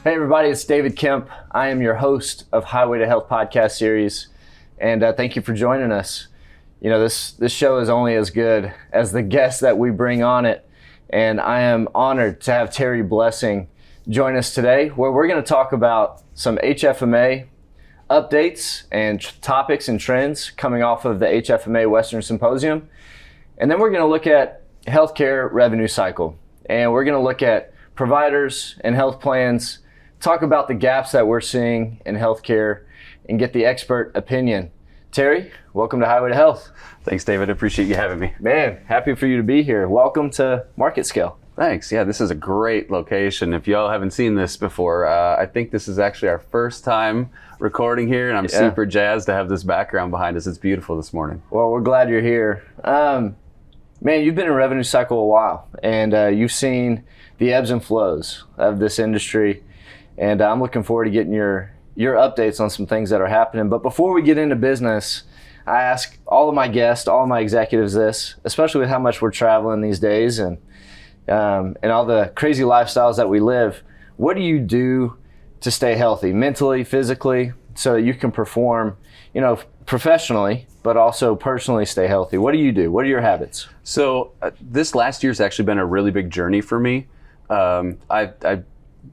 Hey everybody, it's David Kemp. I am your host of Highway to Health podcast series, and thank you for joining us. You know, this show is only as good as the guests that we bring on it, and I am honored to have Terry Blessing join us today, where we're going to talk about some HFMA updates and topics and trends coming off of the HFMA Western Symposium, and then we're going to look at healthcare revenue cycle, and we're going to look at providers and health plans, talk about the gaps that we're seeing in healthcare, and get the expert opinion. Terry, welcome to Highway to Health. Thanks, David. Appreciate you having me. Man, happy for you to be here. Welcome to MarketScale. Thanks. Yeah, this is a great location. If y'all haven't seen this before, I think this is actually our first time recording here, and I'm super jazzed to have this background behind us. It's beautiful this morning. Well, we're glad you're here. Man, you've been in revenue cycle a while, and you've seen the ebbs and flows of this industry, and I'm looking forward to getting your updates on some things that are happening. But before we get into business, I ask all of my guests, all of my executives this, especially with how much we're traveling these days and all the crazy lifestyles that we live. What do you do to stay healthy, mentally, physically, so that you can perform, you know, professionally, but also personally stay healthy? What do you do? What are your habits? So this last year's actually been a really big journey for me. I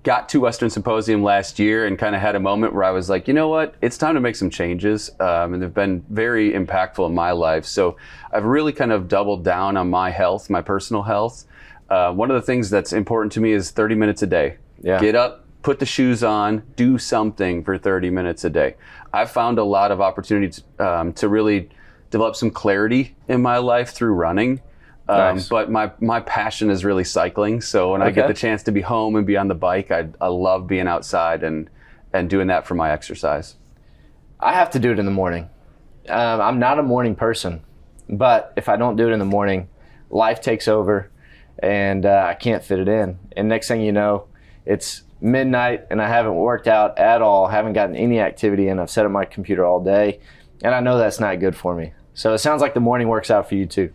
got to Western Symposium last year and kind of had a moment where I was like, you know what, it's time to make some changes, and they've been very impactful in my life. So I've really kind of doubled down on my health, my personal health. One of the things that's important to me is 30 minutes a day. Yeah. Get up, put the shoes on, do something for 30 minutes a day. I've found a lot of opportunities to really develop some clarity in my life through running. Nice. But my passion is really cycling. So when I get the chance to be home and be on the bike, I love being outside and doing that for my exercise. I have to do it in the morning. I'm not a morning person, but if I don't do it in the morning, life takes over and I can't fit it in. And next thing you know, it's midnight and I haven't worked out at all, haven't gotten any activity in. I've sat at my computer all day, and I know that's not good for me. So it sounds like the morning works out for you too.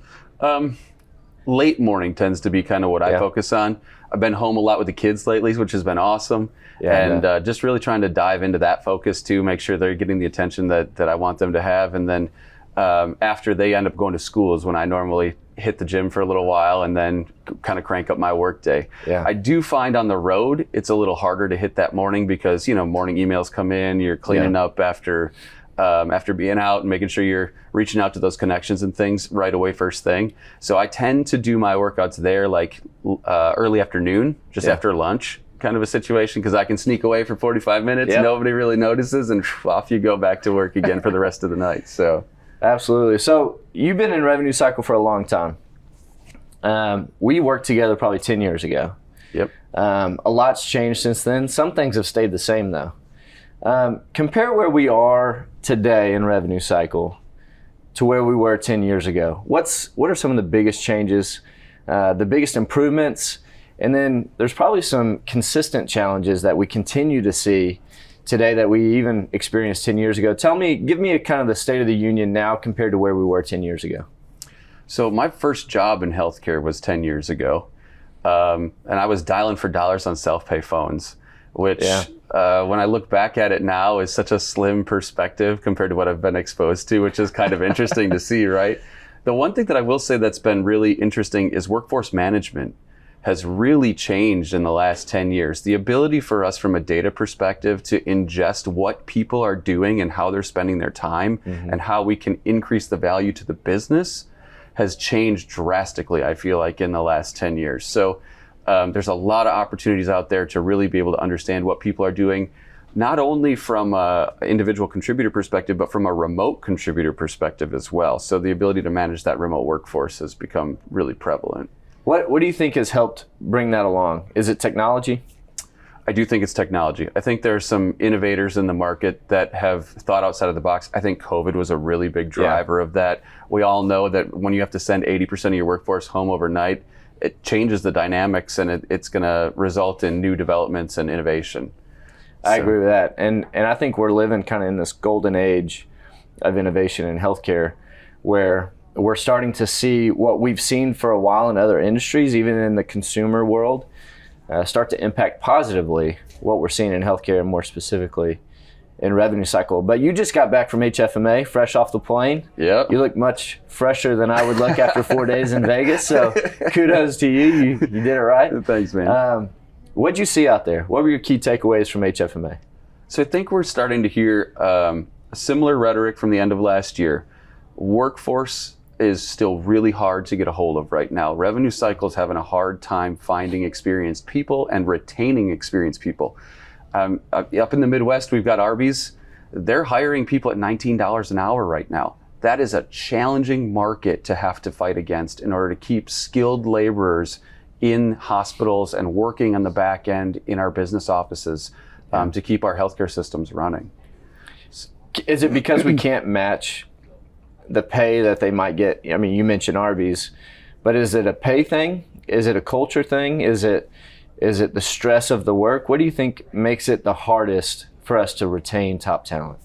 Late morning tends to be kind of what I focus on. I've been home a lot with the kids lately, which has been awesome. And just really trying to dive into that focus too, make sure they're getting the attention that I want them to have. And then after they end up going to school is when I normally hit the gym for a little while and then kind of crank up my work day. Yeah. I do find on the road, it's a little harder to hit that morning because, you know, morning emails come in, you're cleaning up after being out and making sure you're reaching out to those connections and things right away first thing. So I tend to do my workouts there like early afternoon, just after lunch kind of a situation, because I can sneak away for 45 minutes, nobody really notices, and off you go back to work again for the rest of the night. So absolutely. So you've been in revenue cycle for a long time. We worked together probably 10 years ago. Yep. A lot's changed since then. Some things have stayed the same though. Compare where we are today in revenue cycle to where we were 10 years ago. What are some of the biggest changes, the biggest improvements, and then there's probably some consistent challenges that we continue to see today that we even experienced 10 years ago. Give me a kind of the state of the union now compared to where we were 10 years ago. So my first job in healthcare was 10 years ago, and I was dialing for dollars on self-pay phones, which when I look back at it now is such a slim perspective compared to what I've been exposed to, which is kind of interesting to see, right? The one thing that I will say that's been really interesting is workforce management has really changed in the last 10 years. The ability for us from a data perspective to ingest what people are doing and how they're spending their time and how we can increase the value to the business has changed drastically, I feel like, in the last 10 years. So there's a lot of opportunities out there to really be able to understand what people are doing, not only from an individual contributor perspective, but from a remote contributor perspective as well. So the ability to manage that remote workforce has become really prevalent. What do you think has helped bring that along? Is it technology? I do think it's technology. I think there's some innovators in the market that have thought outside of the box. I think COVID was a really big driver of that. We all know that when you have to send 80% of your workforce home overnight, it changes the dynamics, and it's going to result in new developments and innovation. I agree with that. And I think we're living kind of in this golden age of innovation in healthcare where we're starting to see what we've seen for a while in other industries, even in the consumer world, start to impact positively what we're seeing in healthcare, and more specifically in revenue cycle. But you just got back from HFMA, fresh off the plane. Yep. You look much fresher than I would look after 4 days in Vegas. So kudos to you. You did it right. Thanks, man. What'd you see out there? What were your key takeaways from HFMA? So I think we're starting to hear a similar rhetoric from the end of last year. Workforce is still really hard to get a hold of right now. Revenue cycle's having a hard time finding experienced people and retaining experienced people. Up in the Midwest, we've got Arby's. They're hiring people at $19 an hour right now. That is a challenging market to have to fight against in order to keep skilled laborers in hospitals and working on the back end in our business offices to keep our healthcare systems running. Is it because we can't match the pay that they might get? I mean, you mentioned Arby's, but is it a pay thing? Is it a culture thing? Is it the stress of the work? What do you think makes it the hardest for us to retain top talent?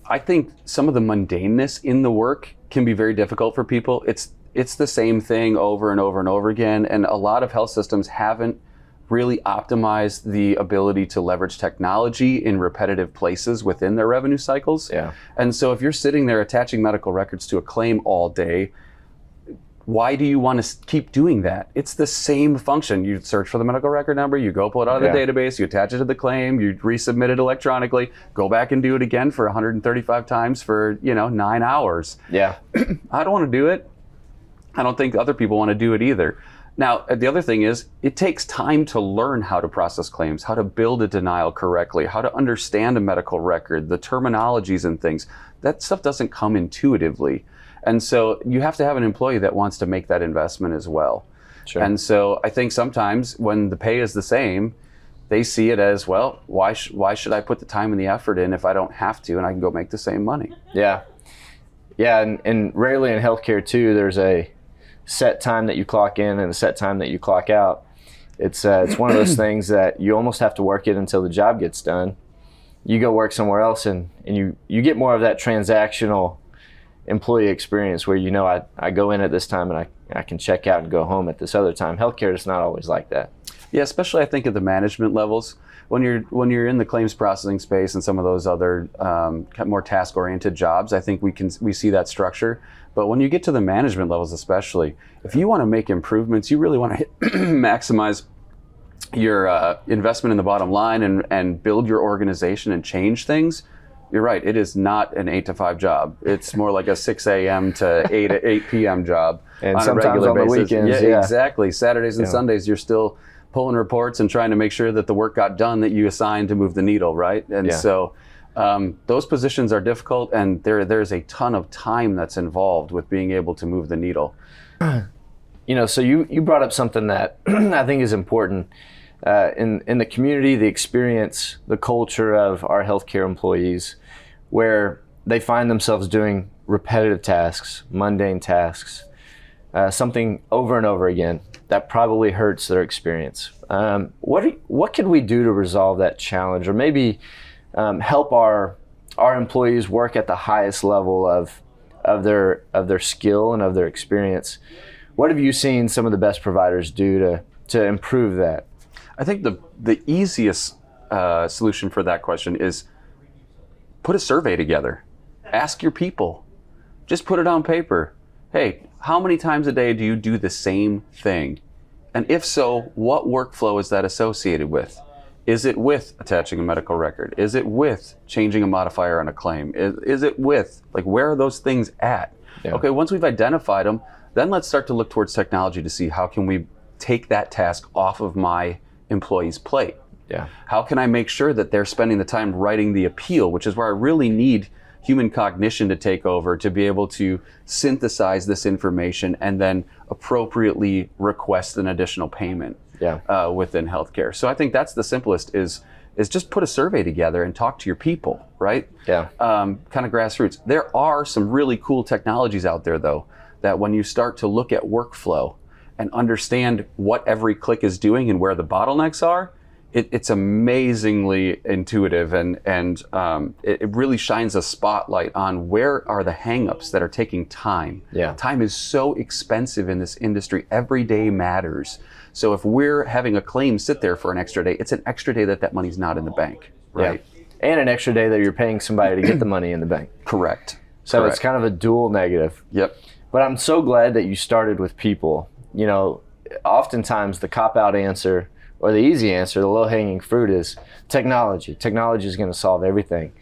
I think some of the mundaneness in the work can be very difficult for people. It's the same thing over and over and over again, and a lot of health systems haven't really optimized the ability to leverage technology in repetitive places within their revenue cycles. Yeah. And so if you're sitting there attaching medical records to a claim all day, why do you want to keep doing that? It's the same function. You search for the medical record number, you go pull it out of the database, you attach it to the claim, you resubmit it electronically, go back and do it again for 135 times for 9 hours. Yeah. I don't want to do it. I don't think other people want to do it either. Now, the other thing is, it takes time to learn how to process claims, how to build a denial correctly, how to understand a medical record, the terminologies and things. That stuff doesn't come intuitively. And so you have to have an employee that wants to make that investment as well. Sure. And so I think sometimes when the pay is the same, they see it as, well, why should I put the time and the effort in if I don't have to and I can go make the same money? Yeah. Yeah, and rarely in healthcare too, there's a set time that you clock in and a set time that you clock out. It's one of those things that you almost have to work it until the job gets done. You go work somewhere else and you get more of that transactional employee experience where I go in at this time and I can check out and go home at this other time. Healthcare is not always like that. Yeah, especially I think at the management levels. When you're in the claims processing space and some of those other more task-oriented jobs, I think we see that structure. But when you get to the management levels especially, if you want to make improvements, you really want to maximize your investment in the bottom line and build your organization and change things. You're right, it is not an 8 to 5 job. It's more like a 6 a.m. to 8 p.m. job and on sometimes a regular on the basis. weekends. Yeah, exactly. Saturdays and Sundays, you're still pulling reports and trying to make sure that the work got done that you assigned to move the needle, right? And so those positions are difficult, and there's a ton of time that's involved with being able to move the needle. So you brought up something that I think is important. In the community, the experience, the culture of our healthcare employees, where they find themselves doing repetitive tasks, mundane tasks, something over and over again that probably hurts their experience. What can we do to resolve that challenge, or maybe help our employees work at the highest level of their skill and of their experience? What have you seen some of the best providers do to improve that? I think the easiest solution for that question is put a survey together. Ask your people. Just put it on paper. Hey, how many times a day do you do the same thing? And if so, what workflow is that associated with? Is it with attaching a medical record? Is it with changing a modifier on a claim? Is it with, where are those things at? Yeah. Okay, once we've identified them, then let's start to look towards technology to see how can we take that task off of my employee's plate. Yeah. How can I make sure that they're spending the time writing the appeal, which is where I really need human cognition to take over to be able to synthesize this information and then appropriately request an additional payment within healthcare. So I think that's the simplest is just put a survey together and talk to your people, right? Yeah. Kind of grassroots. There are some really cool technologies out there though, that when you start to look at workflow and understand what every click is doing and where the bottlenecks are, it's amazingly intuitive, and it really shines a spotlight on where are the hangups that are taking time. Yeah. Time is so expensive in this industry. Every day matters. So if we're having a claim sit there for an extra day, it's an extra day that money's not in the bank, right? Yeah. And an extra day that you're paying somebody to get the money in the bank. Correct. So It's kind of a dual negative. Yep. But I'm so glad that you started with people. Oftentimes the cop-out answer or the easy answer, the low-hanging fruit, is technology. Technology is going to solve everything.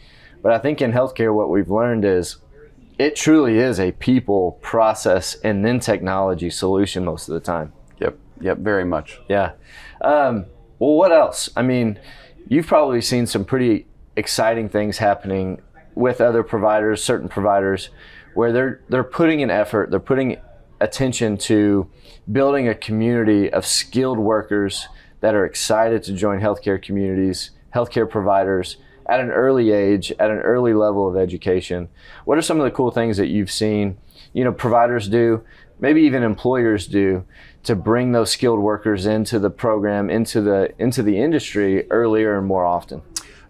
But I think in healthcare what we've learned is it truly is a people, process, and then technology solution most of the time. Yep, very much. Yeah. Well, what else? I mean, you've probably seen some pretty exciting things happening with other providers, certain providers, where they're putting an effort, they're putting attention to building a community of skilled workers that are excited to join healthcare communities, healthcare providers at an early age, at an early level of education. What are some of the cool things that you've seen, providers do, maybe even employers do, to bring those skilled workers into the program, into the industry earlier and more often?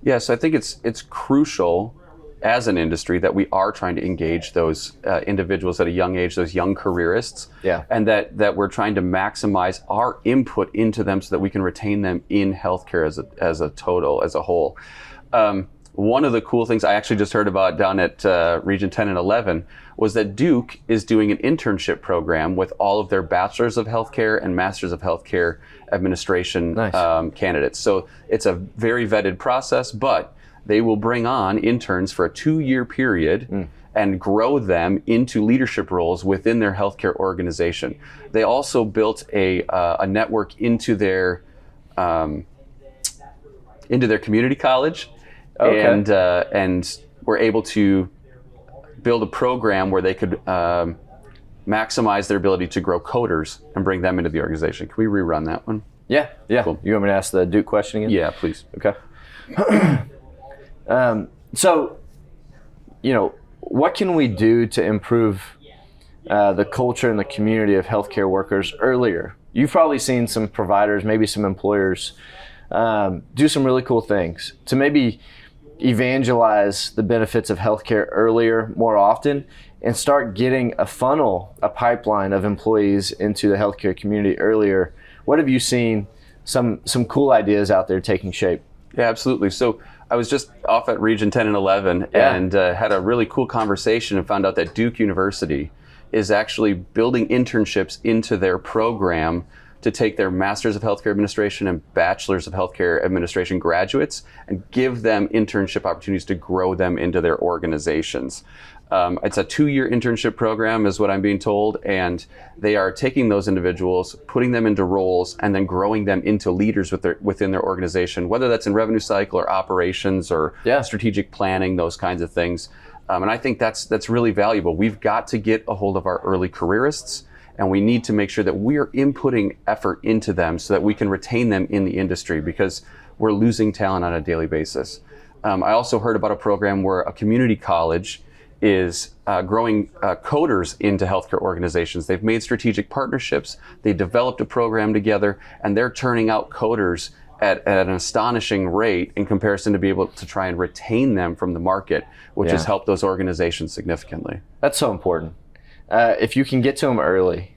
Yes, I think it's crucial as an industry that we are trying to engage those individuals at a young age, those young careerists, and that we're trying to maximize our input into them so that we can retain them in healthcare as a whole. One of the cool things I actually just heard about down at Region 10 and 11 was that Duke is doing an internship program with all of their Bachelors of Healthcare and Masters of Healthcare Administration candidates. So it's a very vetted process, but they will bring on interns for a 2-year period and grow them into leadership roles within their healthcare organization. They also built a network into their community college. Okay. And were able to build a program where they could maximize their ability to grow coders and bring them into the organization. Can we rerun that one? Yeah. Cool. You want me to ask the Duke question again? Yeah, please. Okay. So, what can we do to improve the culture and the community of healthcare workers earlier? You've probably seen some providers, maybe some employers, do some really cool things to maybe evangelize the benefits of healthcare earlier, more often, and start getting a funnel, a pipeline of employees into the healthcare community earlier. What have you seen some cool ideas out there taking shape? Yeah, absolutely. So I was just off at Region 10 and 11 and had a really cool conversation and found out that Duke University is actually building internships into their program to take their Masters of Healthcare Administration and Bachelors of Healthcare Administration graduates and give them internship opportunities to grow them into their organizations. It's a 2-year internship program is what I'm being told, and they are taking those individuals, putting them into roles, and then growing them into leaders within their organization, whether that's in revenue cycle or operations or strategic planning, those kinds of things. And I think that's really valuable. We've got to get a hold of our early careerists, and we need to make sure that we're inputting effort into them so that we can retain them in the industry, because we're losing talent on a daily basis. I also heard about a program where a community college is growing coders into healthcare organizations. They've made strategic partnerships, they developed a program together, and they're turning out coders at an astonishing rate in comparison to be able to try and retain them from the market, which has helped those organizations significantly. That's so important. If you can get to them early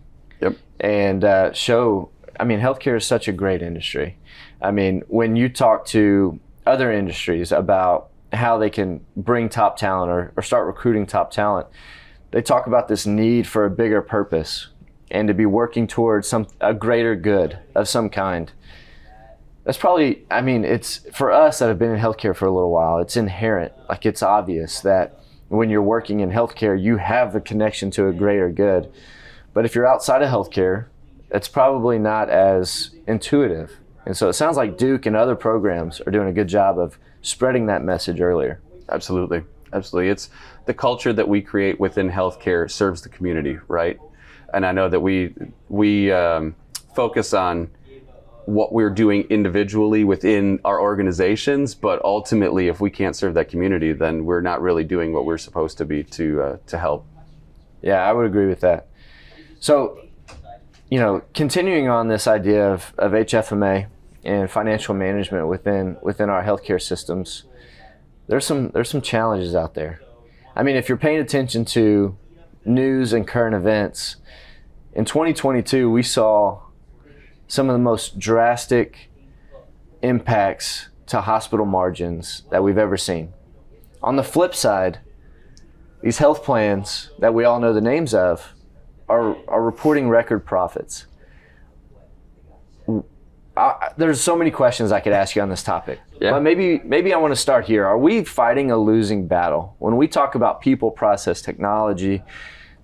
and show, healthcare is such a great industry. When you talk to other industries about how they can bring top talent or start recruiting top talent, they talk about this need for a bigger purpose and to be working towards a greater good of some kind. That's probably, it's for us that have been in healthcare for a little while, it's inherent, like it's obvious that when you're working in healthcare, you have a connection to a greater good. But if you're outside of healthcare, it's probably not as intuitive. And so it sounds like Duke and other programs are doing a good job of spreading that message earlier. Absolutely. It's the culture that we create within healthcare serves the community, right? And I know that we focus on what we're doing individually within our organizations, but ultimately, if we can't serve that community, then we're not really doing what we're supposed to be to help. Yeah, I would agree with that. So, continuing on this idea of HFMA, and financial management within our healthcare systems, there's some challenges out there. I mean, if you're paying attention to news and current events, in 2022 we saw some of the most drastic impacts to hospital margins that we've ever seen. On the flip side, these health plans that we all know the names of are reporting record profits. There's so many questions I could ask you on this topic, but maybe I want to start here. Are we fighting a losing battle when we talk about people, process, technology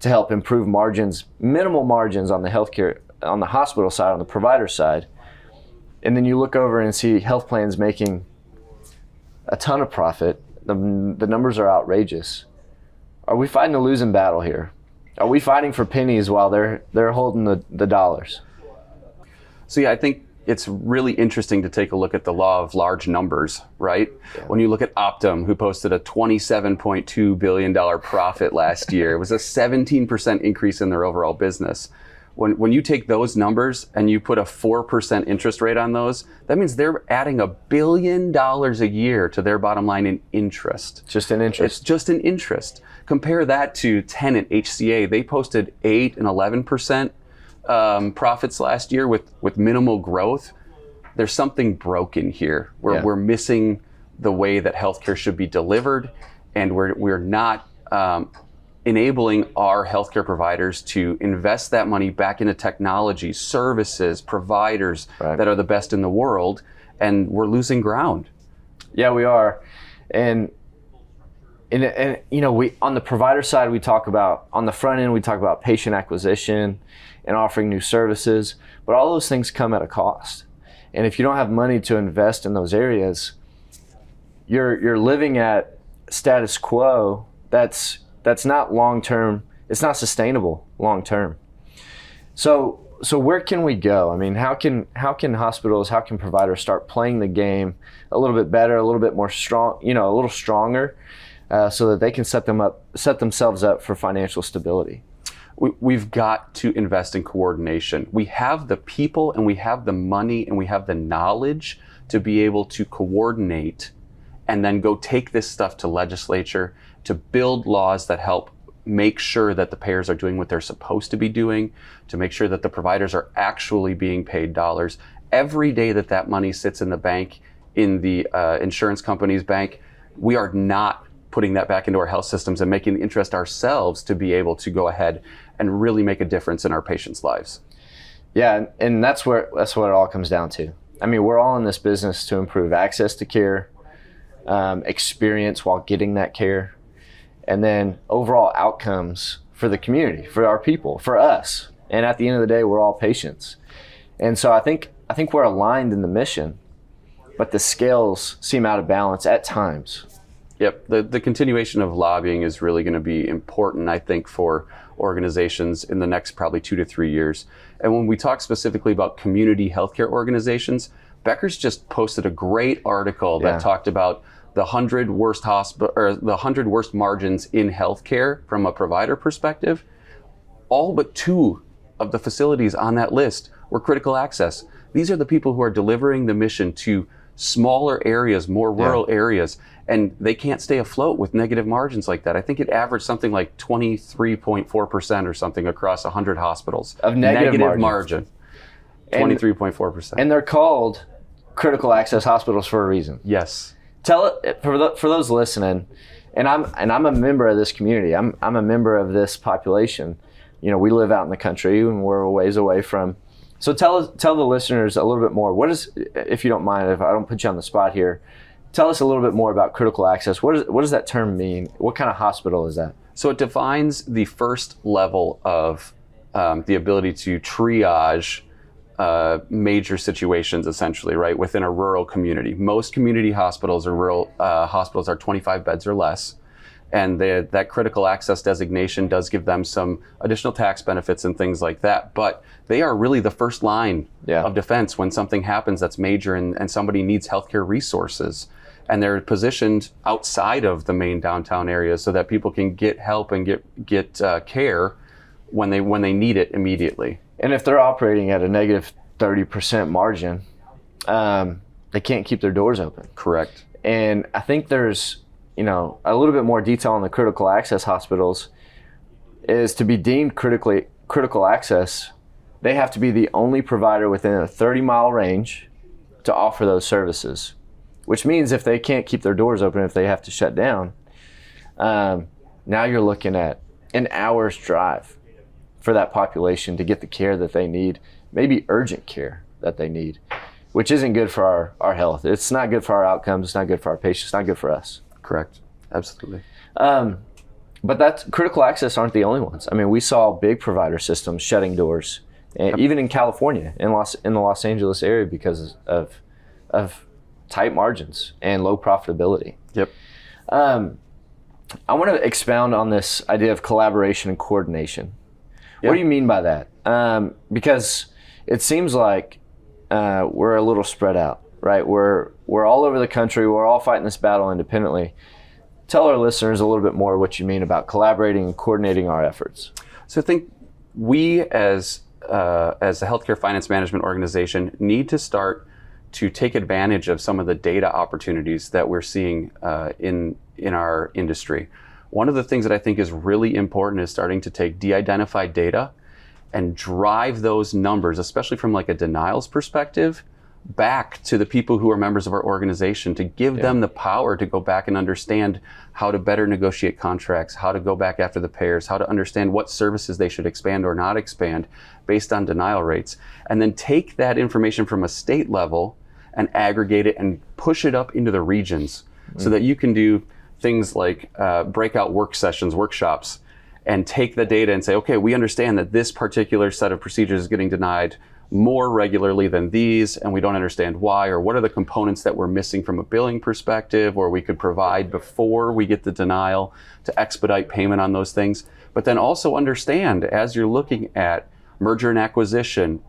to help improve margins, minimal margins on the healthcare, on the hospital side, on the provider side, and then you look over and see health plans making a ton of profit? The numbers are outrageous. Are we fighting a losing battle here? Are we fighting for pennies while they're holding the dollars? So yeah, I think it's really interesting to take a look at the law of large numbers, right? Yeah. When you look at Optum, who posted a $27.2 billion profit last year, it was a 17% increase in their overall business. When you take those numbers and you put a 4% interest rate on those, that means they're adding $1 billion a year to their bottom line in interest. Just in interest. It's just in interest. Compare that to Tenet, HCA. They posted 8 and 11% profits last year with minimal growth. There's something broken here. We're missing the way that healthcare should be delivered, and we're not enabling our healthcare providers to invest that money back into technology, services, providers that are the best in the world, and we're losing ground. Yeah, we are. And you know, we on the provider side, we talk about, on the front end, we talk about patient acquisition and offering new services, but all those things come at a cost. And if you don't have money to invest in those areas, you're living at status quo that's not long-term, it's not sustainable long-term. So where can we go? I mean, how can hospitals, how can providers start playing the game a little bit better, a little bit more strong, you know, a little stronger, so that they can set themselves up for financial stability? We've got to invest in coordination. We have the people and we have the money and we have the knowledge to be able to coordinate and then go take this stuff to legislature to build laws that help make sure that the payers are doing what they're supposed to be doing, to make sure that the providers are actually being paid dollars. Every day that money sits in the bank, in the insurance company's bank, we are not putting that back into our health systems and making the interest ourselves to be able to go ahead and really make a difference in our patients' lives. Yeah, and that's what it all comes down to. I mean, we're all in this business to improve access to care, experience while getting that care, and then overall outcomes for the community, for our people, for us. And at the end of the day, we're all patients. And so I think we're aligned in the mission, but the scales seem out of balance at times. Yep, the continuation of lobbying is really going to be important, I think, for organizations in the next probably 2 to 3 years. And when we talk specifically about community healthcare organizations, Becker's just posted a great article that talked about the 100 worst the 100 worst margins in healthcare from a provider perspective. All but 2 of the facilities on that list were critical access. These are the people who are delivering the mission to smaller areas, more rural areas, and they can't stay afloat with negative margins like that. I think it averaged something like 23.4% or something across 100 hospitals. Of negative margin. 23.4%. And they're called critical access hospitals for a reason. Yes. Tell it for those listening, and I'm a member of this community. I'm a member of this population. You know, we live out in the country and we're a ways away from. So tell the listeners a little bit more. What is, if you don't mind, if I don't put you on the spot here, tell us a little bit more about critical access. What does that term mean? What kind of hospital is that? So it defines the first level of the ability to triage major situations, essentially, right, within a rural community. Most community hospitals or rural hospitals are 25 beds or less. And that critical access designation does give them some additional tax benefits and things like that. But they are really the first line of defense when something happens that's major and somebody needs healthcare resources. And they're positioned outside of the main downtown areas so that people can get help and get care when they need it immediately. And if they're operating at a negative 30% margin, they can't keep their doors open. Correct. And I think there's, a little bit more detail on the critical access hospitals is to be deemed critical access, they have to be the only provider within a 30-mile range to offer those services, which means if they can't keep their doors open, if they have to shut down, now you're looking at an hour's drive for that population to get the care that they need, maybe urgent care that they need, which isn't good for our health. It's not good for our outcomes. It's not good for our patients. It's not good for us. Correct. Absolutely. But that's critical access aren't the only ones. I mean, we saw big provider systems shutting doors, and even in California, in the Los Angeles area, because of tight margins and low profitability. Yep. I want to expound on this idea of collaboration and coordination. What do you mean by that? Because it seems like we're a little spread out, right? We're all over the country. We're all fighting this battle independently. Tell our listeners a little bit more what you mean about collaborating and coordinating our efforts. So I think we as a healthcare finance management organization need to start to take advantage of some of the data opportunities that we're seeing in our industry. One of the things that I think is really important is starting to take de-identified data and drive those numbers, especially from like a denials perspective, back to the people who are members of our organization to give them the power to go back and understand how to better negotiate contracts, how to go back after the payers, how to understand what services they should expand or not expand based on denial rates, and then take that information from a state level and aggregate it and push it up into the regions so that you can do things like breakout workshops, and take the data and say, okay, we understand that this particular set of procedures is getting denied more regularly than these, and we don't understand why, or what are the components that we're missing from a billing perspective, or we could provide before we get the denial to expedite payment on those things. But then also understand, as you're looking at merger and acquisition,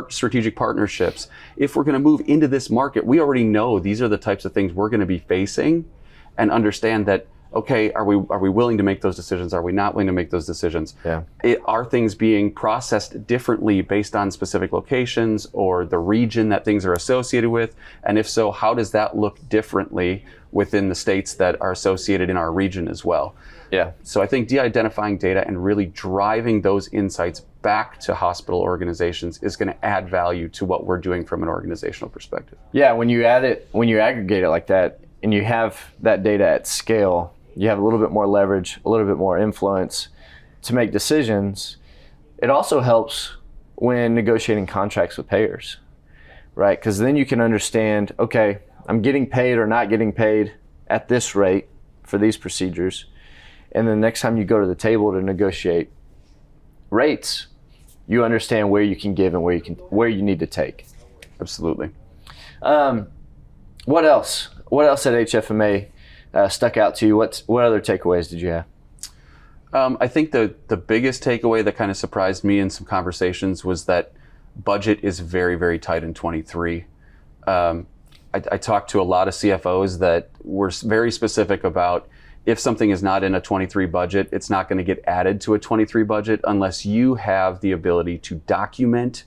strategic partnerships, if we're going to move into this market, we already know these are the types of things we're going to be facing, and understand that, okay, are we willing to make those decisions? Are we not willing to make those decisions? Yeah. Are things being processed differently based on specific locations or the region that things are associated with? And if so, how does that look differently within the states that are associated in our region as well? Yeah. So I think de-identifying data and really driving those insights back to hospital organizations is going to add value to what we're doing from an organizational perspective. Yeah, when you aggregate it like that, and you have that data at scale, you have a little bit more leverage, a little bit more influence to make decisions. It also helps when negotiating contracts with payers, right? Because then you can understand, okay, I'm getting paid or not getting paid at this rate for these procedures. And then next time you go to the table to negotiate rates, you understand where you can give and where you need to take. Absolutely. What else? What else at HFMA stuck out to you? What other takeaways did you have? I think the biggest takeaway that kind of surprised me in some conversations was that budget is very, very tight in 23. I talked to a lot of CFOs that were very specific about if something is not in a 23 budget, it's not going to get added to a 23 budget unless you have the ability to document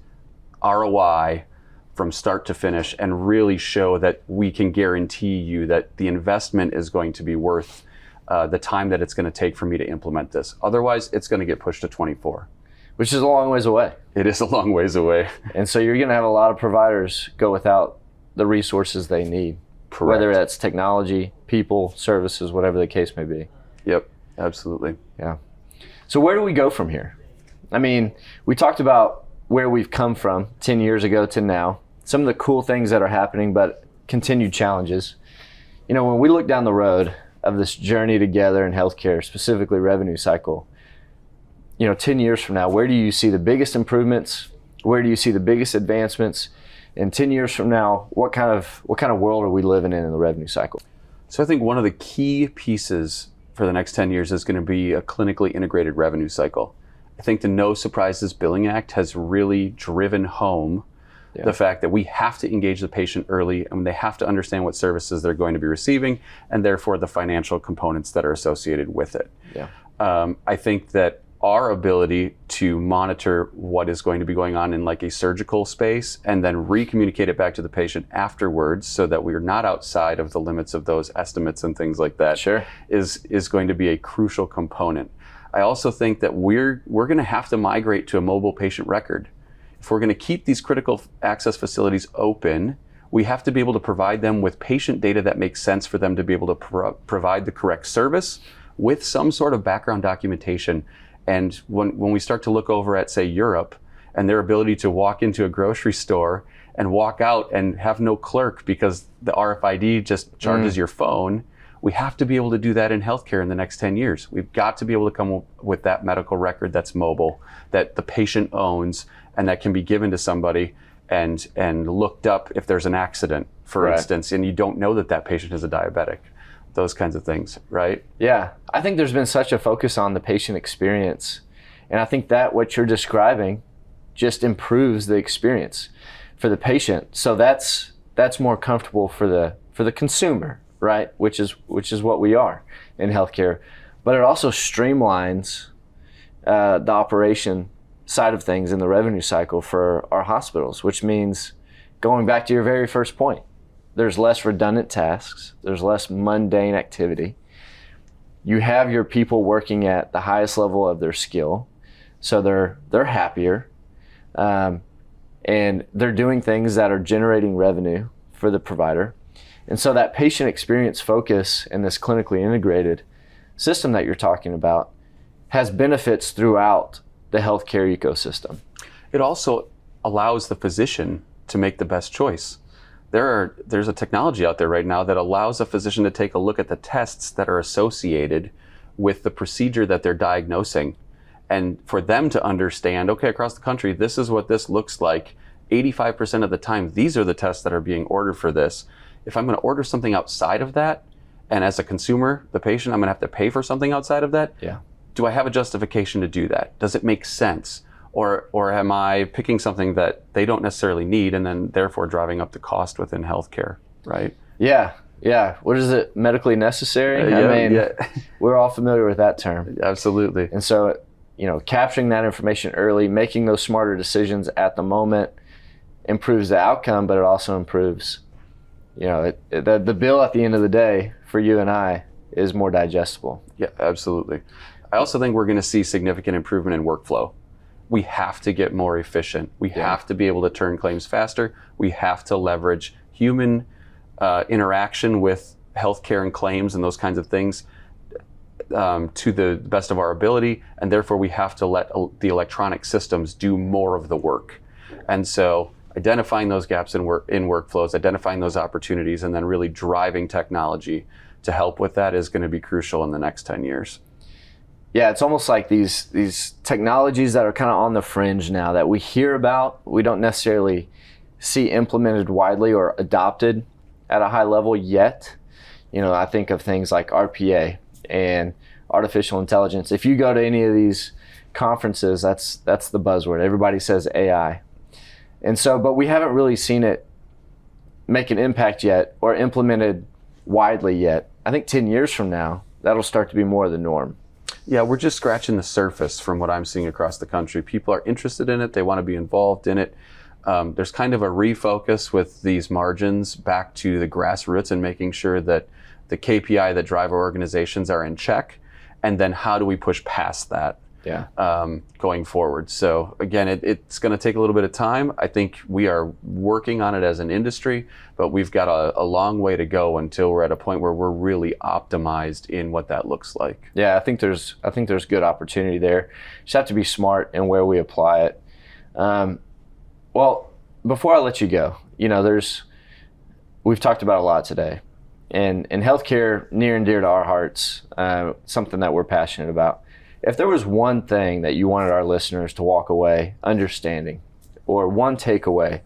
ROI from start to finish and really show that we can guarantee you that the investment is going to be worth the time that it's going to take for me to implement this. Otherwise, it's going to get pushed to 24. Which is a long ways away. It is a long ways away. And so you're going to have a lot of providers go without the resources they need. Correct. Whether that's technology, people, services, whatever the case may be. Yep, absolutely. Yeah. So where do we go from here? I mean, we talked about where we've come from 10 years ago to now, some of the cool things that are happening, but continued challenges. You know, when we look down the road of this journey together in healthcare, specifically revenue cycle, 10 years from now, where do you see the biggest improvements? Where do you see the biggest advancements? And 10 years from now, what kind of world are we living in the revenue cycle? So I think one of the key pieces for the next 10 years is going to be a clinically integrated revenue cycle. I think the No Surprises Billing Act has really driven home the fact that we have to engage the patient early and they have to understand what services they're going to be receiving and therefore the financial components that are associated with it. Yeah. I think that our ability to monitor what is going to be going on in like a surgical space and then re-communicate it back to the patient afterwards so that we're not outside of the limits of those estimates and things like that is going to be a crucial component. I also think that we're going to have to migrate to a mobile patient record. If we're going to keep these critical access facilities open, we have to be able to provide them with patient data that makes sense for them to be able to provide the correct service with some sort of background documentation. And when we start to look over at, say, Europe and their ability to walk into a grocery store and walk out and have no clerk because the RFID just charges your phone, we have to be able to do that in healthcare in the next 10 years. We've got to be able to come up with that medical record that's mobile, that the patient owns, and that can be given to somebody and looked up if there's an accident, for instance, and you don't know that that patient is a diabetic. Those kinds of things, right? Yeah, I think there's been such a focus on the patient experience. And I think that what you're describing just improves the experience for the patient. So that's more comfortable for the consumer, right? Which is what we are in healthcare. But it also streamlines the operation side of things in the revenue cycle for our hospitals, which means, going back to your very first point, there's less redundant tasks, there's less mundane activity. You have your people working at the highest level of their skill, so they're happier, and they're doing things that are generating revenue for the provider. And so that patient experience focus in this clinically integrated system that you're talking about has benefits throughout the healthcare ecosystem. It also allows the physician to make the best choice. There's a technology out there right now that allows a physician to take a look at the tests that are associated with the procedure that they're diagnosing, and for them to understand, okay, across the country, this is what this looks like. 85% of the time, these are the tests that are being ordered for this. If I'm going to order something outside of that, and as a consumer, the patient, I'm going to have to pay for something outside of that, do I have a justification to do that? Does it make sense? Or am I picking something that they don't necessarily need and then therefore driving up the cost within healthcare, right? Yeah. What is it? Medically necessary? We're all familiar with that term. Absolutely. And so, capturing that information early, making those smarter decisions at the moment improves the outcome, but it also improves, the bill at the end of the day for you and I is more digestible. Yeah, absolutely. I also think we're going to see significant improvement in workflow. We have to get more efficient. We have to be able to turn claims faster. We have to leverage human interaction with healthcare and claims and those kinds of things to the best of our ability. And therefore, we have to let the electronic systems do more of the work. And so identifying those gaps in workflows, identifying those opportunities, and then really driving technology to help with that is going to be crucial in the next 10 years. Yeah, it's almost like these technologies that are kind of on the fringe now that we hear about, we don't necessarily see implemented widely or adopted at a high level yet. I think of things like RPA and artificial intelligence. If you go to any of these conferences, that's the buzzword. Everybody says AI. And so, but we haven't really seen it make an impact yet or implemented widely yet. I think 10 years from now, that'll start to be more the norm. Yeah, we're just scratching the surface from what I'm seeing across the country. People are interested in it. They want to be involved in it. There's kind of a refocus with these margins back to the grassroots and making sure that the KPI that drive our organizations are in check. And then how do we push past that going forward? So again, it's going to take a little bit of time. I think we are working on it as an industry, but we've got a long way to go until we're at a point where we're really optimized in what that looks like. Yeah, I think there's good opportunity there. Just have to be smart in where we apply it. Well, before I let you go, we've talked about a lot today, and healthcare near and dear to our hearts, something that we're passionate about. If there was one thing that you wanted our listeners to walk away understanding, or one takeaway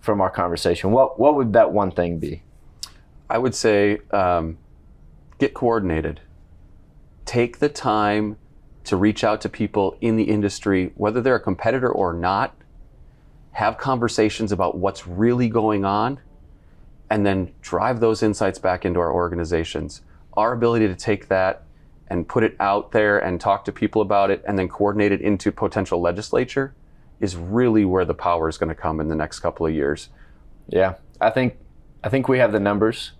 from our conversation, what would that one thing be? I would say get coordinated. Take the time to reach out to people in the industry, whether they're a competitor or not. Have conversations about what's really going on, and then drive those insights back into our organizations. Our ability to take that and put it out there and talk to people about it and then coordinate it into potential legislature is really where the power is going to come in the next couple of years. Yeah, I think we have the numbers.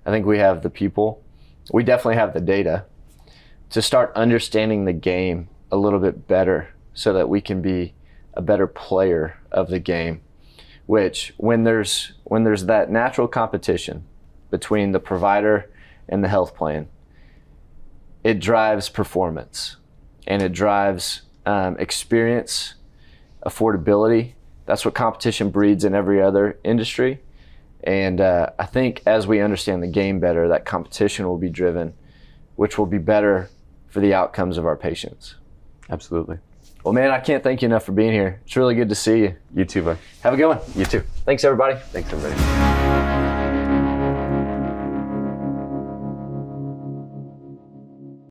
I think we have the people. We definitely have the data to start understanding the game a little bit better so that we can be a better player of the game, which when there's that natural competition between the provider and the health plan, it drives performance and it drives experience, affordability. That's what competition breeds in every other industry. And I think as we understand the game better, that competition will be driven, which will be better for the outcomes of our patients. Absolutely. Well, man, I can't thank you enough for being here. It's really good to see you. You too, bud. Have a good one. You too. Thanks, everybody. Thanks, everybody.